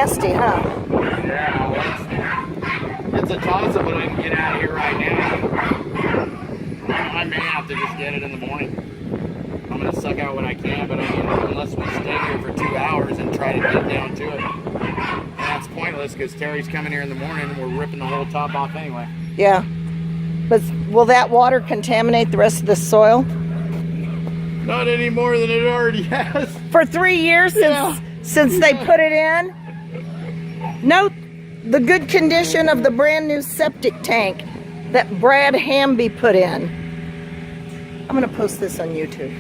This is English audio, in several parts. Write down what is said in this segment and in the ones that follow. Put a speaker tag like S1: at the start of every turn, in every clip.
S1: nasty, huh?
S2: Yeah, well, it's a toss-up, but I can get out of here right now. I may have to just get it in the morning. I'm going to suck out what I can, but I mean, unless we stay here for 2 hours and try to get down to it. And that's pointless because Terry's coming here in the morning and we're ripping the whole top off anyway.
S1: Yeah. But will that water contaminate the rest of the soil?
S2: Not any more than it already has.
S1: For 3 years since they put it in? Note the good condition of the brand new septic tank that Brad Hamby put in. I'm going to post this on YouTube.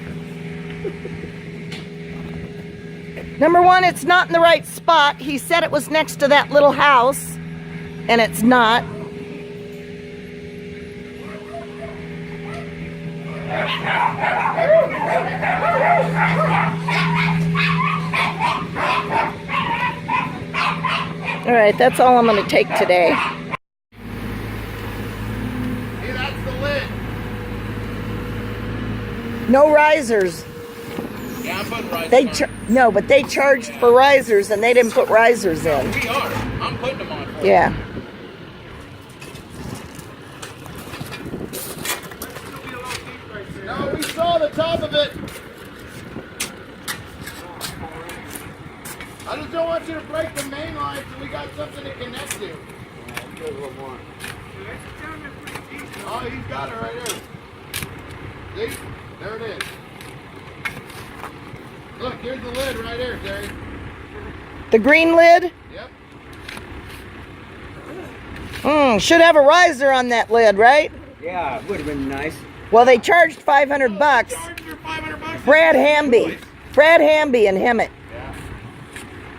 S1: Number one, it's not in the right spot. He said it was next to that little house, and it's not. All right, that's all I'm going to take today.
S2: Hey, that's the lid.
S1: No risers.
S2: Yeah, I'm putting risers on.
S1: No, but they charged for risers, and they didn't put risers in.
S2: We are. I'm putting them on for you.
S1: Yeah.
S2: No, we saw the top of it. I just don't want you to break the main line so we got something to connect to. Oh, he's got it right there. See? There it is. Look, here's the lid right there, Terry.
S1: The green lid?
S2: Yep.
S1: Should have a riser on that lid, right?
S3: Yeah, it would have been nice.
S1: Well, they charged $500 bucks. Brad Hamby. Brad Hamby in Hemet.
S2: Yeah.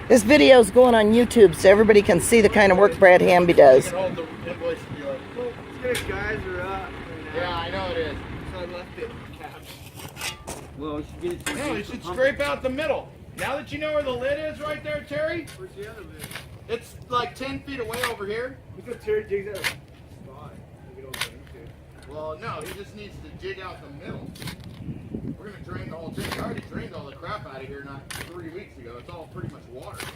S1: This video is going on YouTube so everybody can see the kind of work Brad Hamby does.
S2: You can hold the invoice and be like,
S3: Well, it's good, guys are up.
S2: yeah, I know it is.
S3: So I left it capped. Well, we should get it.
S2: No, you should scrape out the middle. Now that you know where the lid is right there, Terry,
S3: Where's the other lid?
S2: it's like 10 feet away over here.
S3: Look at Terry digs out a spot. We don't think to.
S2: Well, no, he just needs to jig out the middle. We're going to drain the whole thing. I already drained all the crap out of here not 3 weeks ago. It's all pretty much water.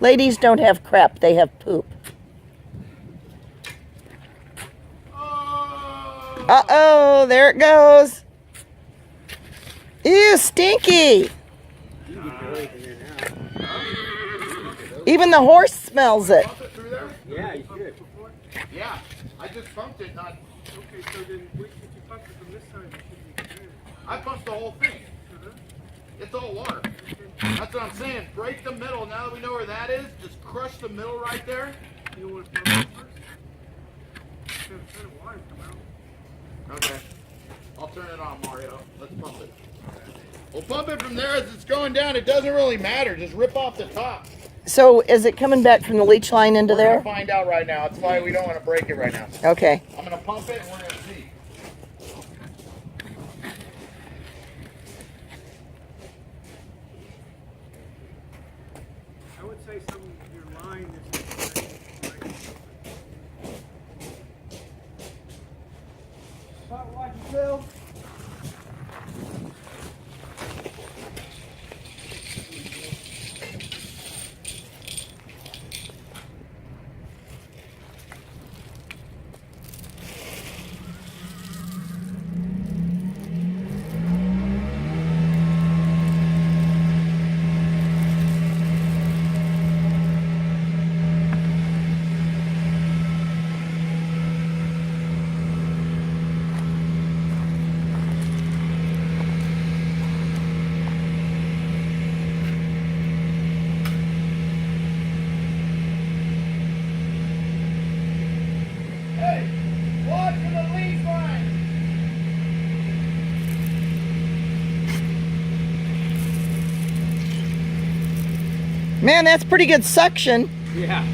S1: Ladies don't have crap, they have poop.
S2: Oh!
S1: Uh-oh, there it goes. Ew, stinky. Even the horse smells it.
S2: Pump it through there?
S3: Yeah, you should.
S2: Yeah, I just pumped it, not...
S3: Okay, so then if you pump it from this side, it should be good.
S2: I pumped the whole thing. It's all water. That's what I'm saying. Break the middle. Now that we know where that is, just crush the middle right there.
S3: You want to pump it first? Turn the water come out.
S2: Okay. I'll turn it on, Mario. Let's pump it. We'll pump it from there as it's going down. It doesn't really matter. Just rip off the top.
S1: So is it coming back from the leach line into
S2: We're
S1: there?
S2: going to find out right now. That's why we don't want to break it right now.
S1: Okay.
S2: I'm going to pump it and we're going to see.
S3: I would say some of your line is Stop watching, Phil.
S2: Hey, watch for the lead line.
S1: Man, that's pretty good suction.
S3: Yeah.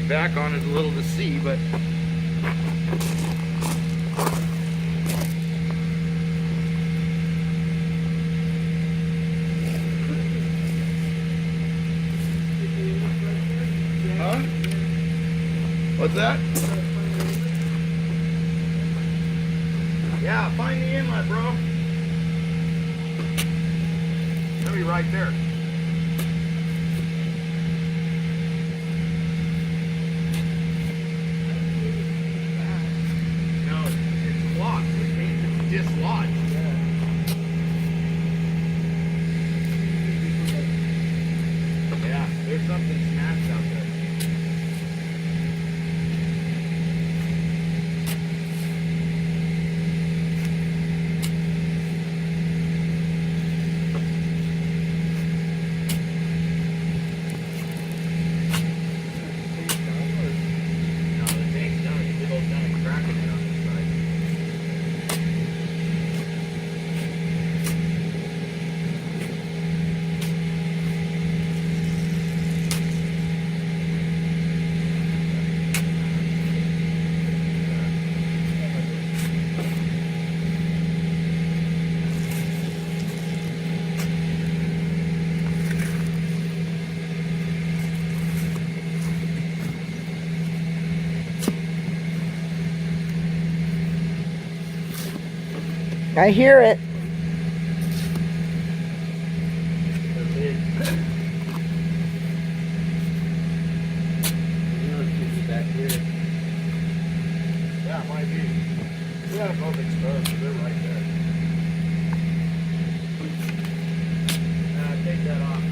S2: back on it a little to see, but huh? What's that? Yeah, find the inlet, bro. It'll be right there. No, it's blocked, which means it's dislodged. Yeah, there's something smashed out there.
S1: I hear it.
S2: Yeah, it might be. We got them both exposed, so they're right there. Take that off.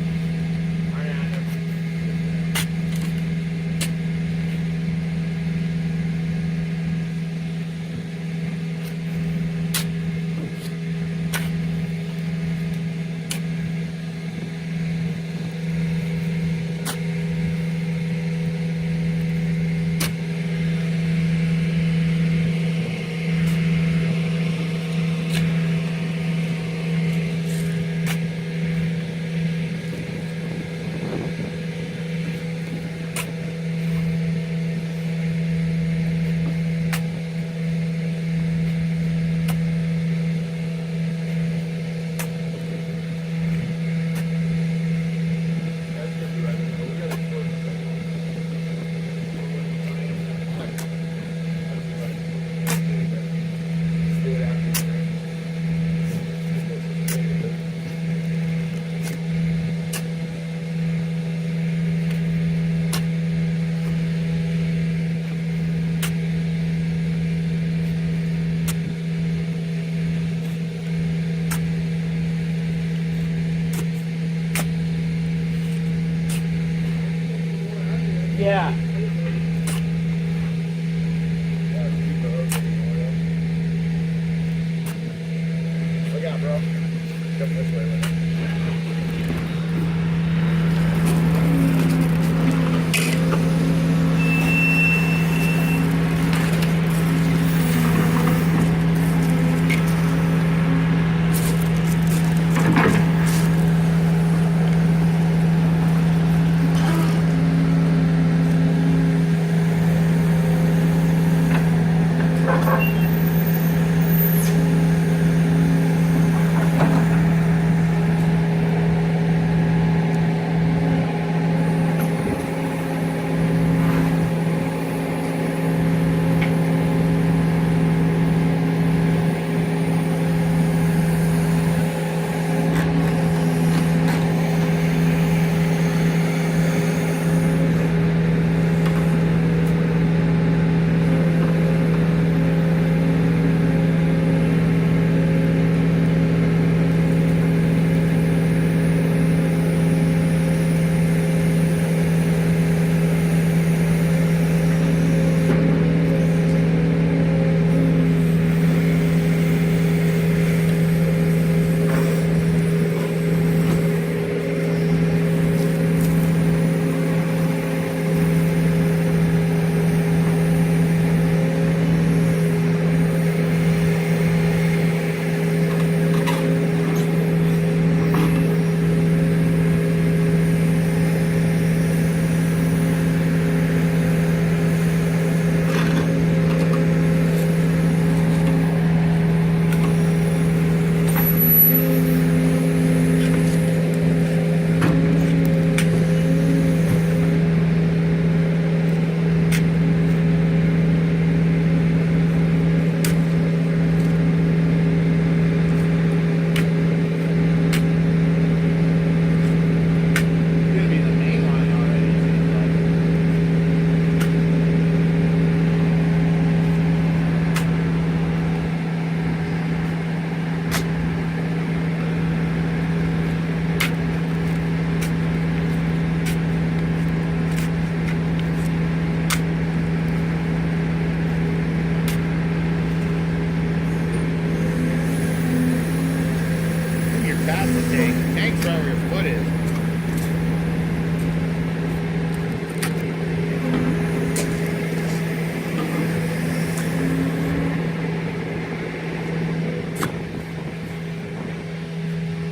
S2: where your foot is.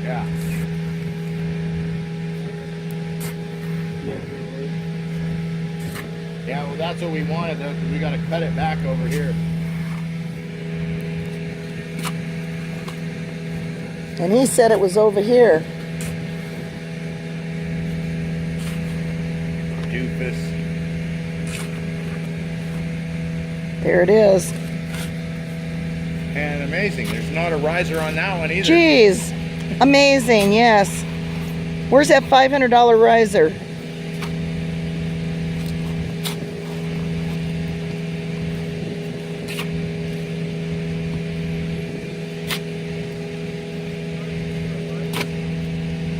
S2: Yeah. Yeah, well, that's what we wanted, though, because we got to cut it back over here.
S1: And he said it was over here.
S2: Doofus.
S1: There it is.
S2: And amazing, there's not a riser on that one either.
S1: Jeez. Amazing, yes. Where's that $500 riser?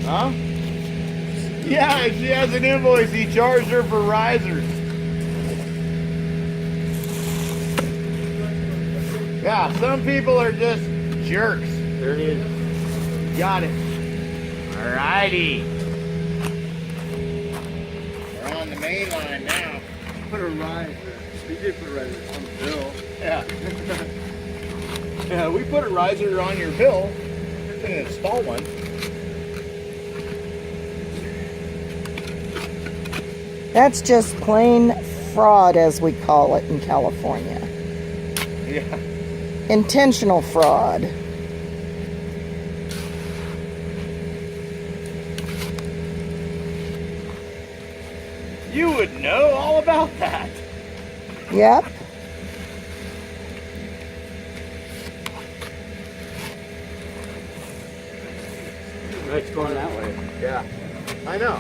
S2: Huh? Yeah, she has an invoice. He charged her for risers. Yeah, some people are just jerks. There it is. Got it. Alrighty. We're on the main line now.
S3: Put a riser. We did put a riser on the bill.
S2: Yeah. Yeah, we put a riser on your bill. Didn't install one.
S1: That's just plain fraud, as we call it in California.
S2: Yeah.
S1: Intentional fraud.
S2: You would know all about that.
S1: Yep.
S3: It's going that way.
S2: Yeah. I know.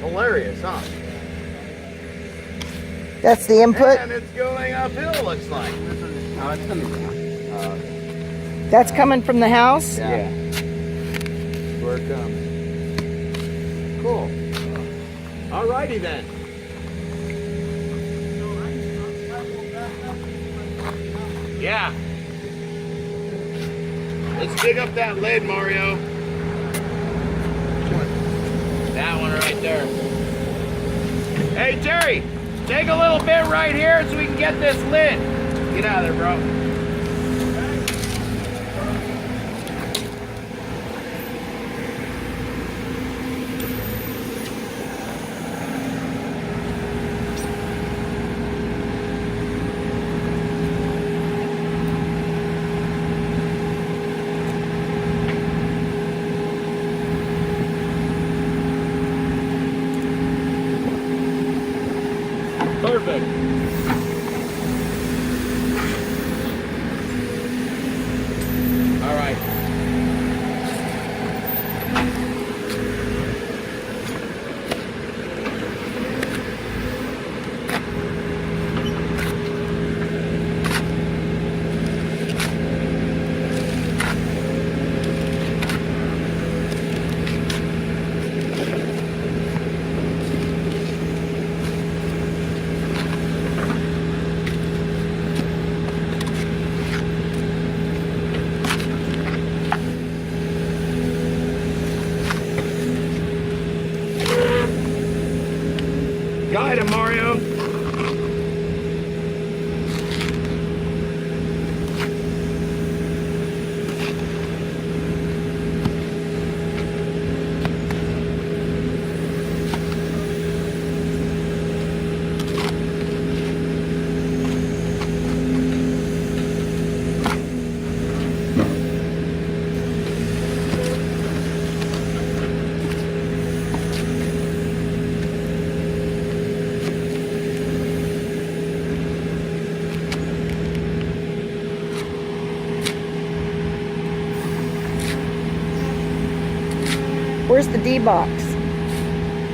S2: Hilarious, huh?
S1: That's the input.
S2: And it's going uphill, looks like.
S3: No, it's coming down.
S1: That's coming from the house.
S3: Yeah. Where it comes.
S2: Cool. Alrighty then. Yeah. Let's dig up that lid, Mario. That one right there. Hey, Terry, take a little bit right here so we can get this lid. Get out of there, bro. Perfect. All right. Got it, Mario.
S1: Where's the D box?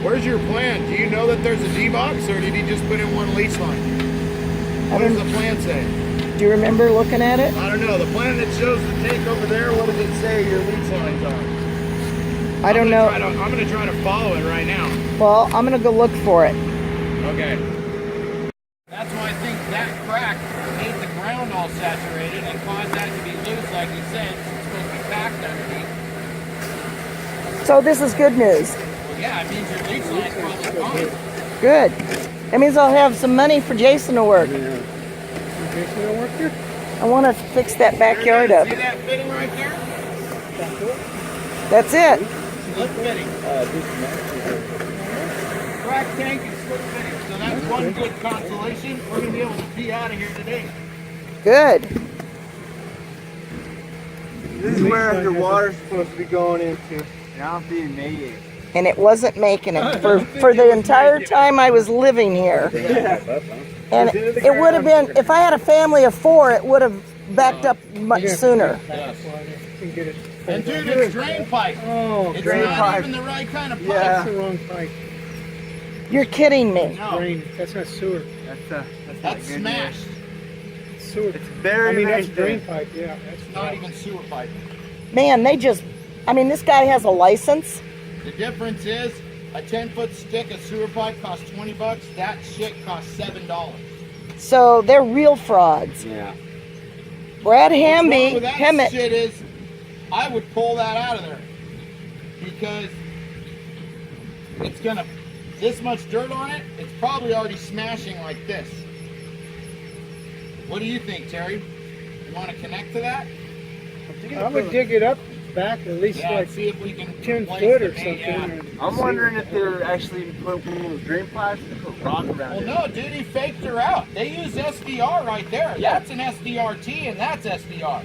S2: Where's your plan? Do you know that there's a D-box, or did he just put in one leach line? What does the plan say?
S1: Do you remember looking at it?
S2: I don't know. The plan that shows the tank over there, what does it say your leach lines are?
S1: I don't know.
S2: I'm going to try to follow it right now.
S1: Well, I'm going to go look for it.
S2: Okay. That's why I think that crack made the ground all saturated and caused that to be loose, like you said. It's supposed to be packed underneath.
S1: So this is good news.
S2: Well, yeah, it means your leach line's probably gone.
S1: Good. That means I'll have some money for Jason to work.
S3: Yeah. Jason will work here?
S1: I want to fix that backyard
S2: There
S1: up.
S2: it is. See that fitting right there?
S1: That's it.
S2: Slip fitting. Crack tank and slip fitting. So that's one good consolation. We're going to be able to be out of here today.
S1: Good.
S4: This is where your water's supposed to be going into. And I'm being made.
S1: And it wasn't making it for the entire time I was living here. And it would have been, if I had a family of 4, it would have backed up much sooner.
S2: Yes. And dude, it's drain pipe.
S3: Oh,
S2: It's
S4: drain
S2: not
S4: pipe.
S2: even the right kind of pipe.
S4: Yeah.
S3: that's the wrong pipe.
S1: You're kidding me.
S2: No,
S3: Drain. That's not sewer.
S2: that's smashed.
S3: Sewer.
S4: It's very,
S3: I mean,
S4: very
S3: that's drain
S4: thin.
S3: pipe, yeah. That's
S2: It's not even sewer pipe.
S1: Man, this guy has a license.
S2: The difference is a 10-foot stick of sewer pipe costs $20. That shit costs $7.
S1: So they're real frauds.
S4: Yeah.
S1: Brad
S2: What's wrong
S1: Hamby
S2: with that
S1: Hemet.
S2: shit is I would pull that out of there because it's gonna this much dirt on it. It's probably already smashing like this. What do you think, Terry? You want to connect to that?
S3: I would dig it up back at least
S2: Yeah,
S3: like
S2: see if we can
S3: 10
S2: replace
S3: foot
S2: the
S3: or
S2: main- yeah.
S3: something.
S4: I'm wondering if they're actually putting one of those drain pipes and put rock around
S2: Well,
S4: it.
S2: no, dude, he faked her out. They use SDR right there.
S4: Yeah.
S2: That's an SDRT and that's SDR.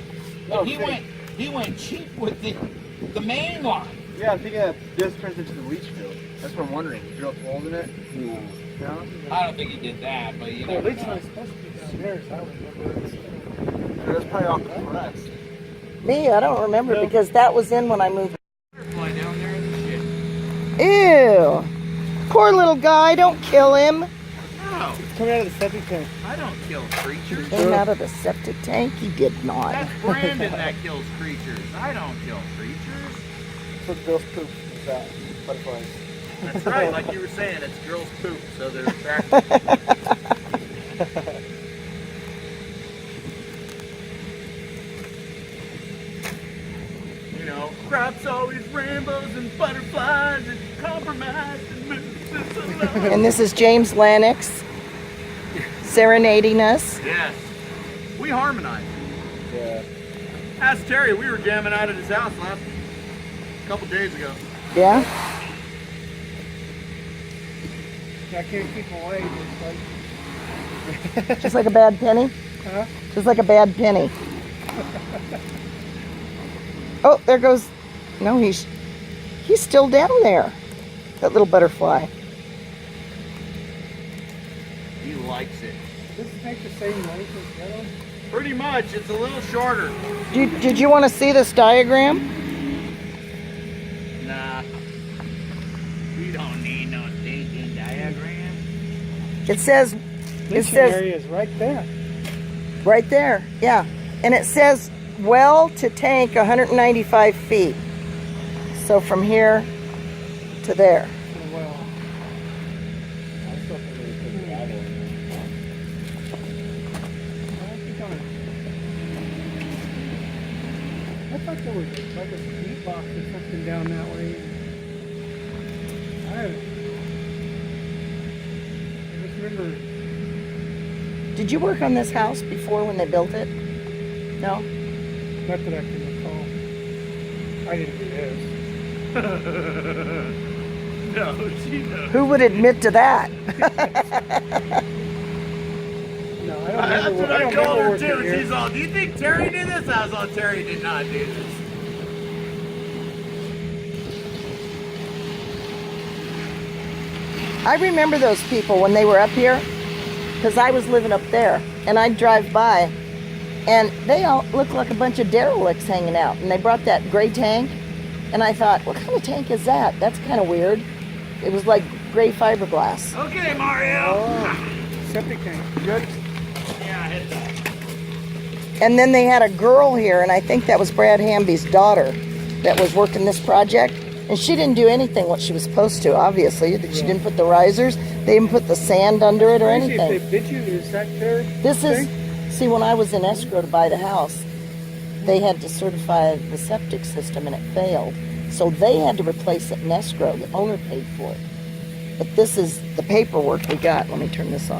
S2: But
S4: Okay.
S2: he went cheap with the main line.
S4: Yeah, I'm thinking that this turns into the leach field. That's what I'm wondering. You drill holes in it? No.
S2: I don't think he did that, but you
S3: Well,
S2: never
S3: leach
S2: know.
S3: line's supposed to be down there, so I would remember.
S4: That's probably all compressed.
S1: Me, I don't remember because that was in when I moved.
S2: Butterfly down there and shit.
S1: Ew. Poor little guy, don't kill him.
S2: No,
S3: Coming out of the septic tank.
S2: I don't kill creatures.
S1: Came out of the septic tank? He did not.
S2: That's Brandon that kills creatures. I don't kill creatures.
S4: That's what girls poop is that. Butterflies.
S2: That's right, like you were saying, it's girls' poop, so they're attractive. You know, crops always rainbows and butterflies and compromise and moves us along.
S1: And this is James Lennox serenading us.
S2: Yes, we harmonize.
S4: Yeah.
S2: Ask Terry, we were jamming out at his house a couple days ago.
S1: Yeah?
S3: I can't keep away. Just like,
S1: Just like a bad penny?
S3: huh?
S1: Just like a bad penny. Oh, there goes. No, he's still down there. That little butterfly.
S2: He likes it.
S3: Does this take the same length as the other one?
S2: Pretty much, it's a little shorter.
S1: Did you want to see this diagram?
S2: Nah. We don't need no thinking diagram.
S1: It says
S3: Leaching area is right there.
S1: right there. Yeah. And it says well to tank 195 feet. So from here to there.
S3: Well, I thought there was like a heat box or something down that way. I just remember.
S1: Did you work on this house before when they built it? No?
S3: Not that I can recall. I didn't do this.
S2: No, she knows.
S1: Who would admit to that?
S3: No, I don't
S2: That's
S3: remember.
S2: what
S3: I
S2: I
S3: don't
S2: told
S3: remember
S2: her
S3: working
S2: too.
S3: here.
S2: She's all, do you think Terry did this? I was all, Terry did not do this.
S1: I remember those people when they were up here because I was living up there and I'd drive by and they all looked like a bunch of derelicts hanging out and they brought that gray tank and I thought, what kind of tank is that? That's kind of weird. It was like gray fiberglass.
S2: Okay, Mario.
S3: Oh, septic tank.
S4: Good?
S2: Yeah, I hit that.
S1: And then they had a girl here and I think that was Brad Hamby's daughter that was working this project. And she didn't do anything what she was supposed to, obviously. She didn't put the risers. They didn't put the sand under it or
S3: Crazy if
S1: anything.
S3: they bid you, is that their
S1: This is,
S3: thing?
S1: see, when I was in escrow to buy the house, they had to certify the septic system and it failed. So they had to replace it in escrow. The owner paid for it. But this is the paperwork we got. Let me turn this on.